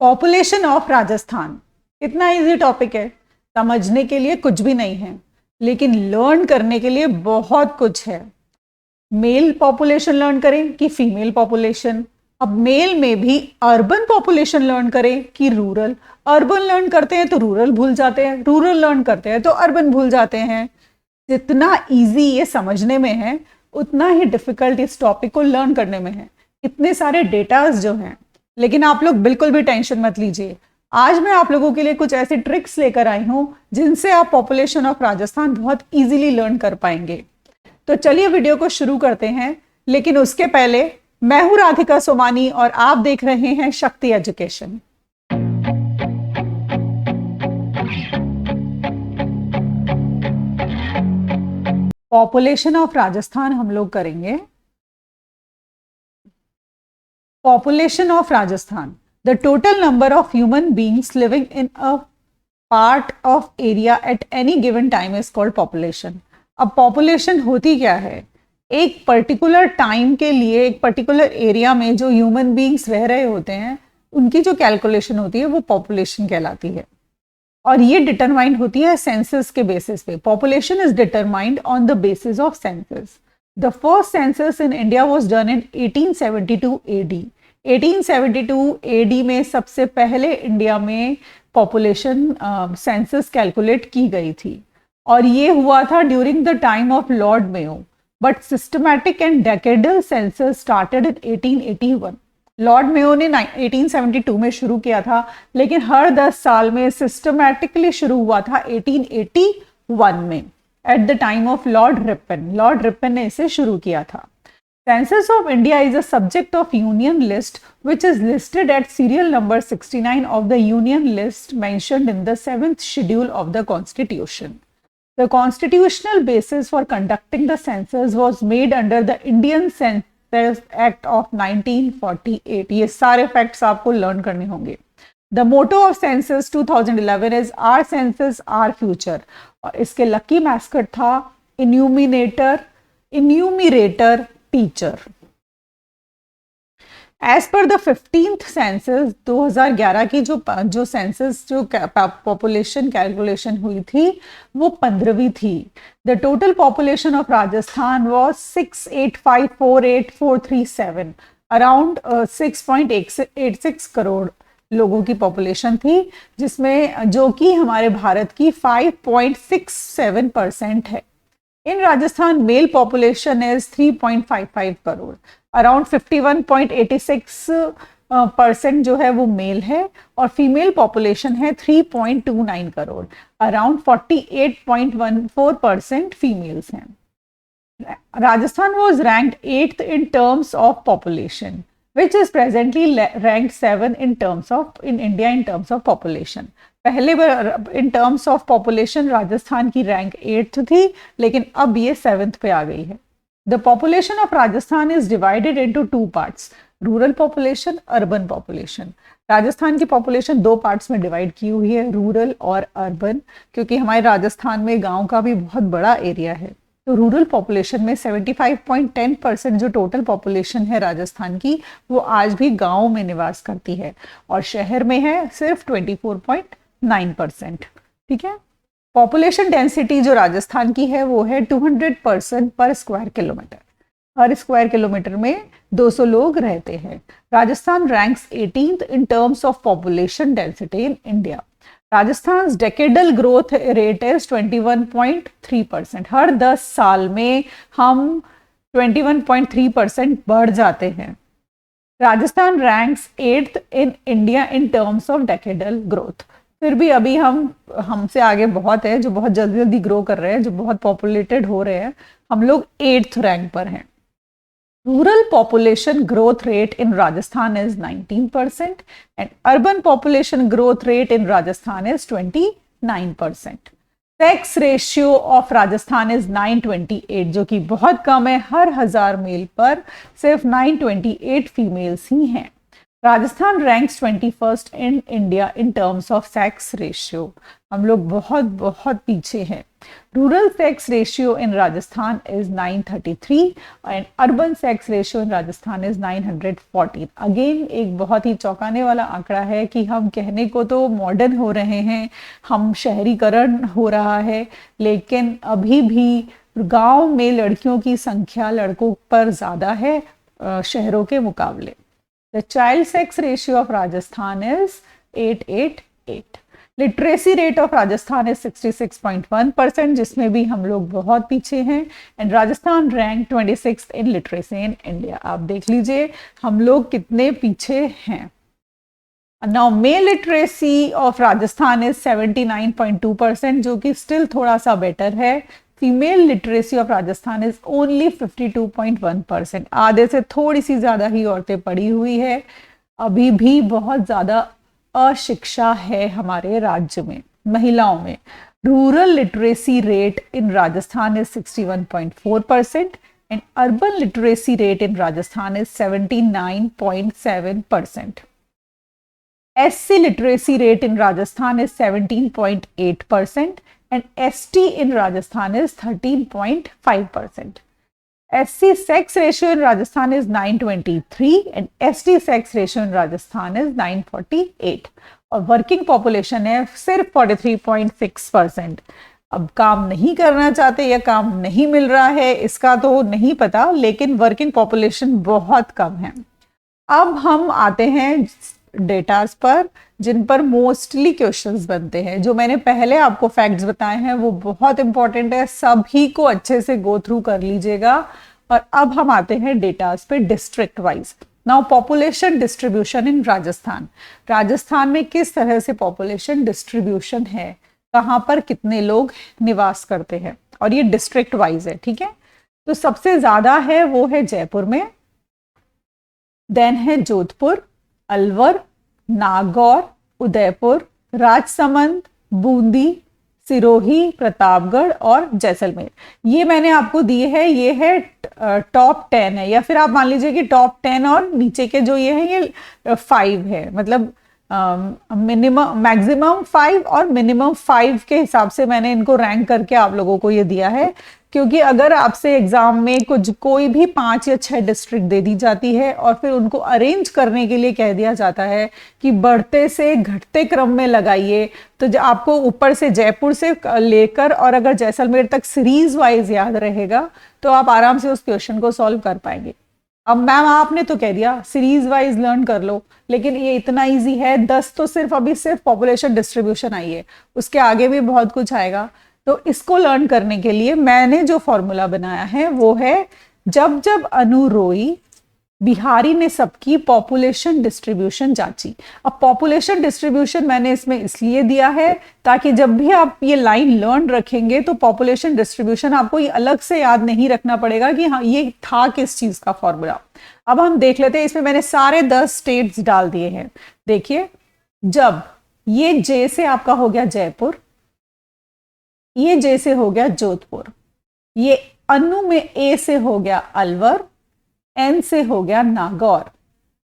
Population of Rajasthan इतना easy topic है, समझने के लिए कुछ भी नहीं है, लेकिन लर्न करने के लिए बहुत कुछ है। मेल पॉपुलेशन लर्न करें कि फीमेल पॉपुलेशन, अब मेल में भी अर्बन पॉपुलेशन लर्न करें कि रूरल। अर्बन लर्न करते हैं तो रूरल भूल जाते हैं, रूरल लर्न करते हैं तो अर्बन भूल जाते हैं। जितना इजी ये समझने में है उतना ही डिफिकल्ट इस टॉपिक को लर्न करने में है। इतने सारे डेटाज जो हैं, लेकिन आप लोग बिल्कुल भी टेंशन मत लीजिए। आज मैं आप लोगों के लिए कुछ ऐसे ट्रिक्स लेकर आई हूं जिनसे आप पॉपुलेशन ऑफ राजस्थान बहुत इजीली लर्न कर पाएंगे। तो चलिए वीडियो को शुरू करते हैं, लेकिन उसके पहले मैं हूं राधिका सोमानी और आप देख रहे हैं शक्ति एजुकेशन। पॉपुलेशन ऑफ राजस्थान हम लोग करेंगे। Population of Rajasthan, the total number of human beings living in a part of area at any given time is called population. अब population होती क्या है? एक पर्टिकुलर टाइम के लिए एक पर्टिकुलर एरिया में जो ह्यूमन बींग्स रह रहे होते हैं उनकी जो कैलकुलेशन होती है वो पॉपुलेशन कहलाती है, और ये डिटरमाइंड होती है सेंसस के बेसिस पे। Population is determined on the basis of census. The first census in India was done in 1872 AD. 1872 AD में सबसे पहले इंडिया में पॉपुलेशन सेंसस कैलकुलेट की गई थी, और ये हुआ था during the time of Lord Mayo. But systematic and decadal census started in 1881। Lord Mayo ने 1872 में शुरू किया था, लेकिन हर 10 साल में सिस्टमैटिकली शुरू हुआ था 1881 में, at the time of Lord Ripon. Lord Ripon ने इसे शुरू किया था। Census of India is a subject of union list which is listed at serial number 69 of the union list mentioned in the 7th schedule of the constitution. The constitutional basis for conducting the census was made under the Indian census act of 1948। ये सारे facts आपको learn करने होंगे। The motto of census 2011 is our census, our future। और इसके lucky mascot था enumerator teacher. As per the 15th census 2011 की जो सेंसस जो पॉपुलेशन कैलकुलेशन हुई थी वो 15वीं थी। The total population of Rajasthan was 68548,437, around 6.86 crore लोगों की पॉपुलेशन थी, जिसमें जो कि हमारे भारत की 5.67% है। In Rajasthan male population is 3.55 crore, around 51.86% जो है वो मेल है, और फीमेल पॉपुलेशन है 3.29 करोड़, अराउंड 48.14% फीमेल्स हैं। Rajasthan was ranked 8th in terms of population, which is presently ranked 7 in India in terms of population। पहले in terms of population Rajasthan की rank 8th थी, लेकिन अब ये 7th पे आ गई है। The population of Rajasthan is divided into 2 parts, rural population, urban population. Rajasthan की पॉपुलेशन 2 पार्ट्स में डिवाइड की हुई है, रूरल और अर्बन, क्योंकि हमारे राजस्थान में गांव का भी बहुत बड़ा एरिया है। तो रूरल पॉपुलेशन में 75.10% जो टोटल पॉपुलेशन है राजस्थान की, वो आज भी गाँव में निवास करती है, और शहर में है सिर्फ 24.9%। ठीक है। पॉपुलेशन डेंसिटी जो राजस्थान की है वो है 200% पर स्क्वायर किलोमीटर। हर स्क्वायर किलोमीटर में 200 लोग रहते हैं। Rajasthan ranks 18th in terms of population density in India। Rajasthan decadal growth rate is 21.3%। हर 10 साल में हम 21.3% बढ़ जाते हैं। Rajasthan ranks 8th in India in terms of decadal growth. फिर भी अभी हमसे आगे बहुत है जो बहुत जल्दी जल्दी ग्रो कर रहे हैं, जो बहुत पॉपुलेटेड हो रहे हैं। हम लोग 8th रैंक पर हैं। Rural population growth rate in Rajasthan is 19% and urban population growth rate in Rajasthan is 29%. Sex ratio of Rajasthan is 928, जो कि बहुत कम है। हर 1000 मेल पर सिर्फ 928 फीमेल्स ही हैं। Rajasthan ranks 21st in India in terms of sex ratio। हम लोग बहुत बहुत पीछे हैं। Rural sex ratio in Rajasthan is 933 and urban sex ratio in Rajasthan is 914। Again एक बहुत ही चौंकाने वाला आंकड़ा है कि हम कहने को तो मॉडर्न हो रहे हैं, हम शहरीकरण हो रहा है, लेकिन अभी भी गांव में लड़कियों की संख्या लड़कों पर ज़्यादा है शहरों के मुकाबले। The child sex ratio of Rajasthan is 888। Literacy rate of Rajasthan is 66.1%, जिसमें भी हम लोग बहुत पीछे हैं। And Rajasthan rank 26 in literacy in India. आप देख लीजिए हम लोग कितने पीछे हैं। Now mail literacy of Rajasthan is 79.2%, जो कि स्टिल थोड़ा सा बेटर है। Female literacy of Rajasthan is only 52.1%, आधे से थोड़ी सी ज्यादा ही औरतें पढ़ी हुई है। अभी भी बहुत ज्यादा अशिक्षा है हमारे राज्य में महिलाओं में। Rural literacy rate in Rajasthan is 61.4% and urban literacy rate in Rajasthan is 79.7%. SC literacy rate in Rajasthan is 17.8% and ST in Rajasthan is 13.5%. SC sex ratio in Rajasthan is 923 and ST sex ratio in Rajasthan is 948 और working population है सिर्फ 43.6%। अब काम नहीं करना चाहते या काम नहीं मिल रहा है इसका तो नहीं पता, लेकिन वर्किंग पॉपुलेशन बहुत कम है। अब हम आते हैं डेटास पर जिन पर मोस्टली क्वेश्चंस बनते हैं। जो मैंने पहले आपको फैक्ट्स बताए हैं वो बहुत इंपॉर्टेंट है, सभी को अच्छे से गो थ्रू कर लीजिएगा। और अब हम आते हैं डेटास पे district wise. Now population distribution in Rajasthan. Rajasthan में किस तरह से पॉपुलेशन डिस्ट्रीब्यूशन है, कहाँ पर कितने लोग निवास करते हैं, और ये डिस्ट्रिक्ट वाइज है, ठीक है। तो सबसे ज्यादा है वो है जयपुर में, देन है जोधपुर, अलवर, नागौर, उदयपुर, राजसमंद, बूंदी, सिरोही, प्रतापगढ़ और जैसलमेर। ये मैंने आपको दिए हैं, ये है टॉप 10 है, या फिर आप मान लीजिए कि टॉप 10 और नीचे के जो ये है ये 5 है, मतलब मिनिमम मैक्सिमम 5 और मिनिमम 5 के हिसाब से मैंने इनको रैंक करके आप लोगों को ये दिया है। क्योंकि अगर आपसे एग्जाम में कोई भी 5 या 6 डिस्ट्रिक्ट दे दी जाती है और फिर उनको अरेंज करने के लिए कह दिया जाता है कि बढ़ते से घटते क्रम में लगाइए, तो आपको ऊपर से जयपुर से लेकर और अगर जैसलमेर तक सीरीज वाइज याद रहेगा तो आप आराम से उस क्वेश्चन को सॉल्व कर पाएंगे। अब मैम आपने तो कह दिया सीरीज वाइज लर्न कर लो, लेकिन ये इतना इजी है। 10 तो सिर्फ अभी सिर्फ पॉपुलेशन डिस्ट्रीब्यूशन आई है, उसके आगे भी बहुत कुछ आएगा। तो इसको लर्न करने के लिए मैंने जो फॉर्मूला बनाया है वो है जब जब अनु रोई बिहारी ने सबकी पॉपुलेशन डिस्ट्रीब्यूशन जांची। अब पॉपुलेशन डिस्ट्रीब्यूशन मैंने इसमें इसलिए दिया है ताकि जब भी आप ये लाइन लर्न रखेंगे तो पॉपुलेशन डिस्ट्रीब्यूशन आपको ये अलग से याद नहीं रखना पड़ेगा कि हाँ ये था किस चीज का फॉर्मूला। अब हम देख लेते हैं, इसमें मैंने सारे 10 स्टेट्स डाल दिए हैं। देखिए, जब ये जे से आपका हो गया जयपुर, ये जे से हो गया जोधपुर, ये अनु में ए से हो गया अलवर, एन से हो गया नागौर,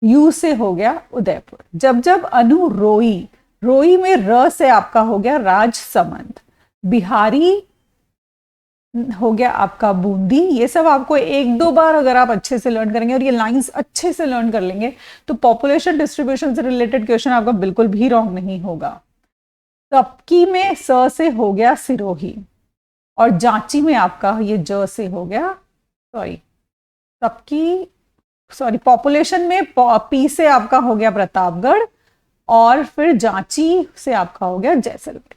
यू से हो गया उदयपुर। जब जब अनु रोई, रोई में र से आपका हो गया राजसमंद, बिहारी हो गया आपका बूंदी। ये सब आपको 1-2 बार अगर आप अच्छे से लर्न करेंगे और ये लाइंस अच्छे से लर्न कर लेंगे तो पॉपुलेशन डिस्ट्रीब्यूशन से रिलेटेड क्वेश्चन आपका बिल्कुल भी रॉन्ग नहीं होगा। कपकी में स से हो गया सिरोही और जांची में आपका ये ज से हो गया, पॉपुलेशन में पी से आपका हो गया प्रतापगढ़ और फिर जांची से आपका हो गया जैसलमेर।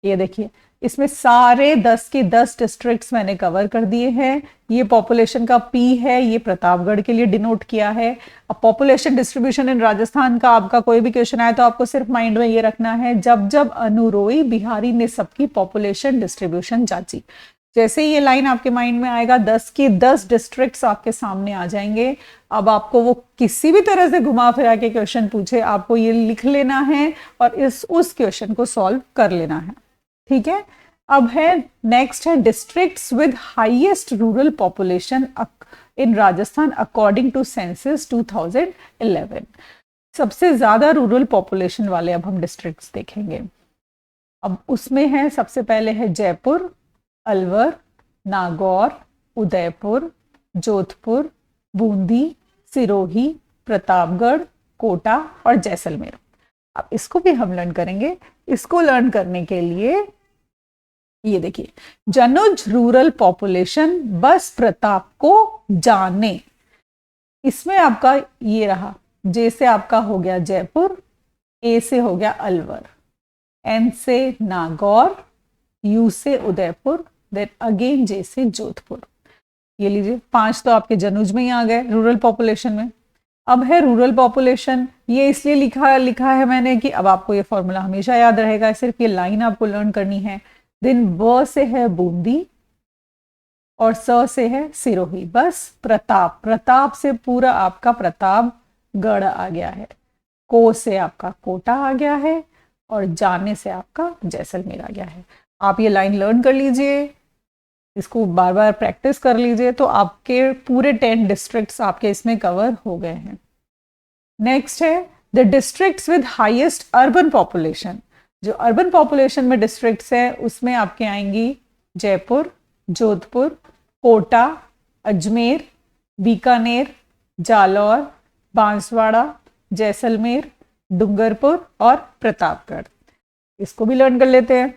ये देखिए, इसमें सारे 10 के 10 डिस्ट्रिक्ट्स मैंने कवर कर दिए हैं। ये पॉपुलेशन का पी है, ये प्रतापगढ़ के लिए डिनोट किया है। अब पॉपुलेशन डिस्ट्रीब्यूशन इन राजस्थान का आपका कोई भी क्वेश्चन आए तो आपको सिर्फ माइंड में ये रखना है जब जब अनु रोई बिहारी ने सबकी पॉपुलेशन डिस्ट्रीब्यूशन जांची। जैसे ये लाइन आपके माइंड में आएगा 10 के 10 डिस्ट्रिक्ट्स आपके सामने आ जाएंगे। अब आपको वो किसी भी तरह से घुमा फिरा के क्वेश्चन पूछे, आपको ये लिख लेना है और उस क्वेश्चन को सॉल्व कर लेना है, ठीक है। अब है नेक्स्ट है districts with highest rural population in Rajasthan according to census 2011। सबसे ज्यादा रूरल पॉपुलेशन वाले अब हम डिस्ट्रिक्ट्स देखेंगे। अब उसमें है सबसे पहले है जयपुर, अलवर, नागौर, उदयपुर, जोधपुर, बूंदी, सिरोही, प्रतापगढ़, कोटा और जैसलमेर। अब इसको भी हम लर्न करेंगे। इसको लर्न करने के लिए ये देखिए, जनुज रूरल पॉपुलेशन बस प्रताप को जाने। इसमें आपका ये रहा, जे से आपका हो गया जयपुर, ए से हो गया अलवर, एन से नागौर, यू से उदयपुर, देन अगेन जे से जोधपुर। ये लीजिए 5 तो आपके जनुज में ही आ गए रूरल पॉपुलेशन में। अब है रूरल पॉपुलेशन, ये इसलिए लिखा है मैंने कि अब आपको ये फॉर्मूला हमेशा याद रहेगा, सिर्फ ये लाइन आपको लर्न करनी है। देन ब से है बूंदी और स से है सिरोही। बस प्रताप, प्रताप से पूरा आपका प्रतापगढ़ आ गया है। को से आपका कोटा आ गया है और जाने से आपका जैसलमेर आ गया है। आप ये लाइन लर्न कर लीजिए, इसको बार बार प्रैक्टिस कर लीजिए, तो आपके पूरे 10 डिस्ट्रिक्ट्स आपके इसमें कवर हो गए हैं। नेक्स्ट है the districts with highest urban population. जो अर्बन पॉपुलेशन में डिस्ट्रिक्ट्स है उसमें आपके आएंगी जयपुर, जोधपुर, कोटा, अजमेर, बीकानेर, जालौर, बांसवाड़ा, जैसलमेर, डूंगरपुर और प्रतापगढ़। इसको भी लर्न कर लेते हैं।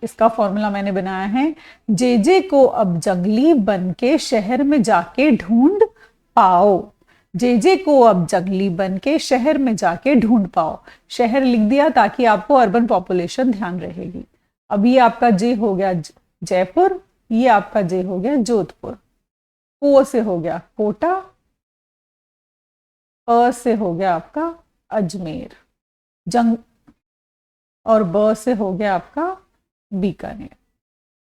इसका फॉर्मूला मैंने बनाया है, जे को अब जंगली बन के शहर में जाके ढूंढ पाओ। जे को अब जंगली बन के शहर में जाके ढूंढ पाओ। शहर लिख दिया ताकि आपको अर्बन पॉपुलेशन ध्यान रहेगी। अब ये आपका जे हो गया जयपुर, ये आपका जे हो गया जोधपुर, को से हो गया कोटा, अ से हो गया आपका अजमेर, और ब से हो गया आपका बीकानेर,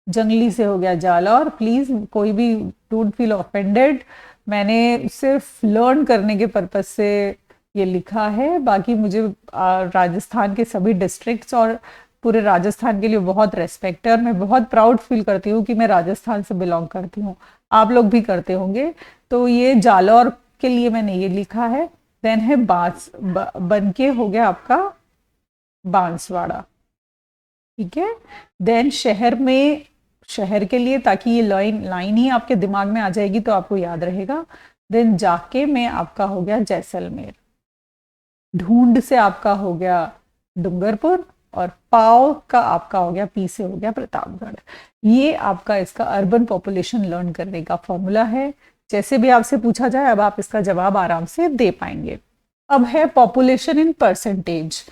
जंगली से हो गया जालौर। प्लीज कोई भी डोंट फील ऑफेंडेड, मैंने सिर्फ लर्न करने के पर्पज से ये लिखा है। बाकी मुझे राजस्थान के सभी डिस्ट्रिक्ट्स और पूरे राजस्थान के लिए बहुत रेस्पेक्ट है और मैं बहुत प्राउड फील करती हूँ कि मैं राजस्थान से बिलोंग करती हूँ। आप लोग भी करते होंगे। तो ये जालौर के लिए मैंने ये लिखा है। देन है बन के हो गया आपका बांसवाड़ा, ठीक है। देन शहर में, शहर के लिए, ताकि ये लाइन ही आपके दिमाग में आ जाएगी तो आपको याद रहेगा। देन जाके में आपका हो गया जैसलमेर, ढूंढ से आपका हो गया डूंगरपुर और पाव का आपका हो गया, पी से हो गया प्रतापगढ़। ये आपका इसका अर्बन पॉपुलेशन लर्न करने का फॉर्मूला है। जैसे भी आपसे पूछा जाए अब आप इसका जवाब आराम से दे पाएंगे। अब है पॉपुलेशन इन परसेंटेज।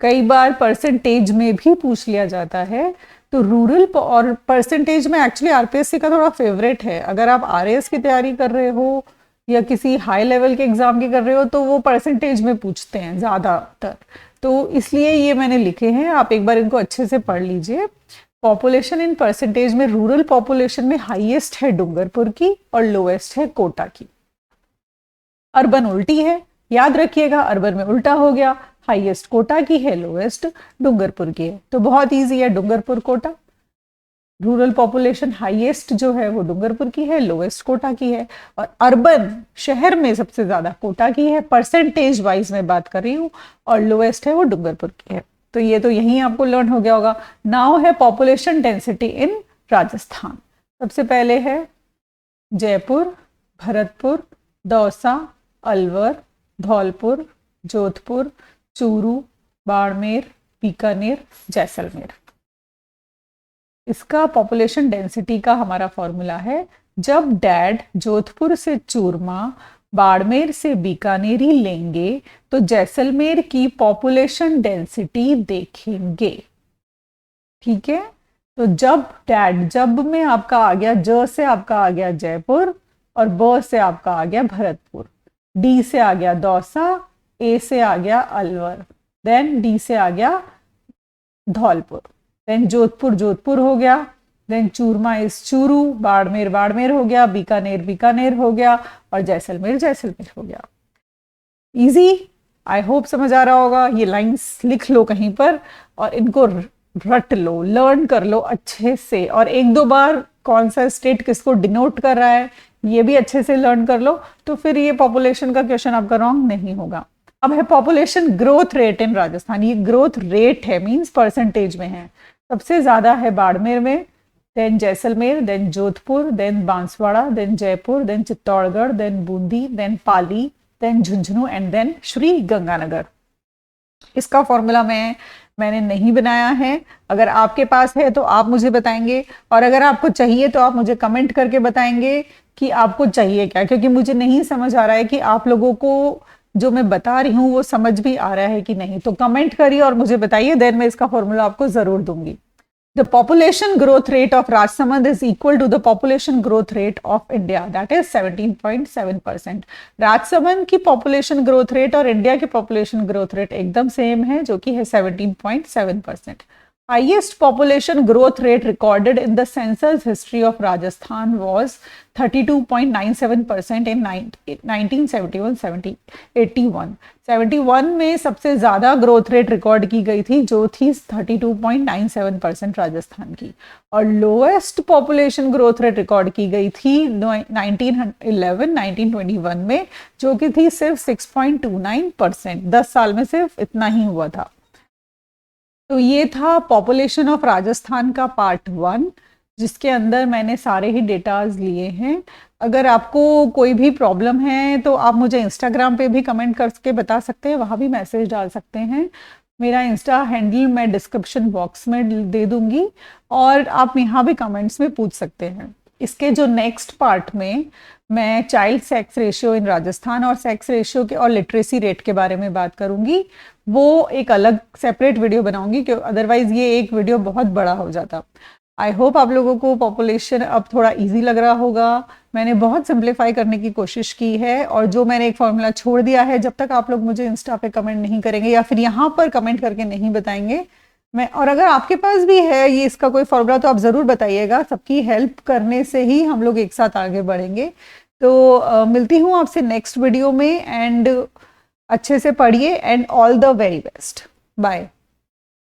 कई बार परसेंटेज में भी पूछ लिया जाता है। तो रूरल और परसेंटेज में एक्चुअली आरपीएससी का थोड़ा फेवरेट है। अगर आप आरएएस की तैयारी कर रहे हो या किसी हाई लेवल के एग्जाम की कर रहे हो तो वो परसेंटेज में पूछते हैं ज़्यादातर, तो इसलिए ये मैंने लिखे हैं। आप एक बार इनको अच्छे से पढ़ लीजिए। पॉपुलेशन इन परसेंटेज में रूरल पॉपुलेशन में हाईएस्ट है डूंगरपुर की और लोएस्ट है कोटा की। अर्बन उल्टी है, याद रखिएगा, अर्बन में उल्टा हो गया। हाईएस्ट कोटा की है, लोएस्ट डूंगरपुर की है। तो बहुत इजी है, Dungarpur Kota. Rural population highest जो है वो डूंगरपुर की है, लोएस्ट कोटा की है। और अर्बन शहर में सबसे ज्यादा कोटा की है, परसेंटेज वाइज में बात कर रही हूँ, और लोएस्ट है वो डूंगरपुर की है। तो ये तो यहीं आपको लर्न हो गया होगा। नाउ है पॉपुलेशन डेंसिटी इन राजस्थान। सबसे पहले है जयपुर, भरतपुर, दौसा, अलवर, धौलपुर, जोधपुर, चूरू, बाड़मेर, बीकानेर, जैसलमेर। इसका पॉपुलेशन डेंसिटी का हमारा फॉर्मूला है, जब डैड जोधपुर से चूरमा, बाड़मेर से बीकानेरी लेंगे तो जैसलमेर की पॉपुलेशन डेंसिटी देखेंगे। ठीक है, तो जब डैड, जब में आपका आ गया, ज से आपका आ गया जयपुर और ब से आपका आ गया भरतपुर, डी से आ गया दौसा, ए से आ गया अलवर, देन डी से आ गया धौलपुर, देन जोधपुर जोधपुर हो गया, देन चूरमा इस चूरू, बाड़मेर बाड़मेर हो गया, बीकानेर बीकानेर हो गया और जैसलमेर जैसलमेर हो गया। इजी, आई होप समझ आ रहा होगा। ये लाइंस लिख लो कहीं पर और इनको रट लो, लर्न कर लो अच्छे से, और एक दो बार कौन सा स्टेट किसको डिनोट कर रहा है ये भी अच्छे से लर्न कर लो, तो फिर ये पॉपुलेशन का क्वेश्चन आपका रॉन्ग नहीं होगा। अब है population growth rate in Rajasthan. ये ग्रोथ रेट है, मींस परसेंटेज में है। सबसे ज़्यादा है बाड़मेर में, then Jaisalmer, then Jodhpur, then Banswara, then Jaipur, then Chittorgarh, then Bundi, then Pali, then Jhunjhunu and then Sri Ganganagar. इसका फॉर्मूला मैंने नहीं बनाया है, अगर आपके पास है तो आप मुझे बताएंगे, और अगर आपको चाहिए तो आप मुझे कमेंट करके बताएंगे कि आपको चाहिए क्या, क्योंकि मुझे नहीं समझ आ रहा है कि आप लोगों को जो मैं बता रही हूँ वो समझ भी आ रहा है कि नहीं। तो कमेंट करिए और मुझे बताइए, देन मैं इसका फॉर्मूला आपको जरूर दूंगी। The population growth rate of Rajsamand is equal to the population growth rate of India, that is 17.7%. Rajsamand की population growth rate और इंडिया की population growth rate एकदम सेम है, जो कि है 17.7%. Highest population growth rate recorded in the census history of Rajasthan was 32.97% in 1971-81. 71 में सबसे ज़्यादा ग्रोथ रेट रिकॉर्ड की गई थी, जो थी 32.97% राजस्थान की, और lowest population growth rate record की गई थी 1911-1921 में, जो कि थी सिर्फ 6.29%। 10 साल में सिर्फ इतना ही हुआ था। तो ये था पॉपुलेशन ऑफ राजस्थान का पार्ट 1, जिसके अंदर मैंने सारे ही डेटाज लिए हैं। अगर आपको कोई भी प्रॉब्लम है तो आप मुझे इंस्टाग्राम पे भी कमेंट करके बता सकते हैं, वहाँ भी मैसेज डाल सकते हैं। मेरा इंस्टा हैंडल मैं डिस्क्रिप्शन बॉक्स में दे दूंगी, और आप यहाँ भी कमेंट्स में पूछ सकते हैं। इसके जो नेक्स्ट पार्ट में मैं child sex ratio in Rajasthan और सेक्स रेशियो के और लिटरेसी रेट के बारे में बात करूंगी, वो एक अलग सेपरेट वीडियो बनाऊंगी, क्योंकि अदरवाइज ये एक वीडियो बहुत बड़ा हो जाता। आई होप आप लोगों को पॉपुलेशन अब थोड़ा इजी लग रहा होगा। मैंने बहुत सिंप्लीफाई करने की कोशिश की है, और जो मैंने एक फॉर्मूला छोड़ दिया है, जब तक आप लोग मुझे इंस्टा पे कमेंट नहीं करेंगे या फिर यहाँ पर कमेंट करके नहीं बताएंगे और अगर आपके पास भी है ये इसका कोई फॉर्मूला तो आप ज़रूर बताइएगा। सबकी हेल्प करने से ही हम लोग एक साथ आगे बढ़ेंगे। तो मिलती हूँ आपसे नेक्स्ट वीडियो में, एंड अच्छे से पढ़िए, and all the very best. Bye.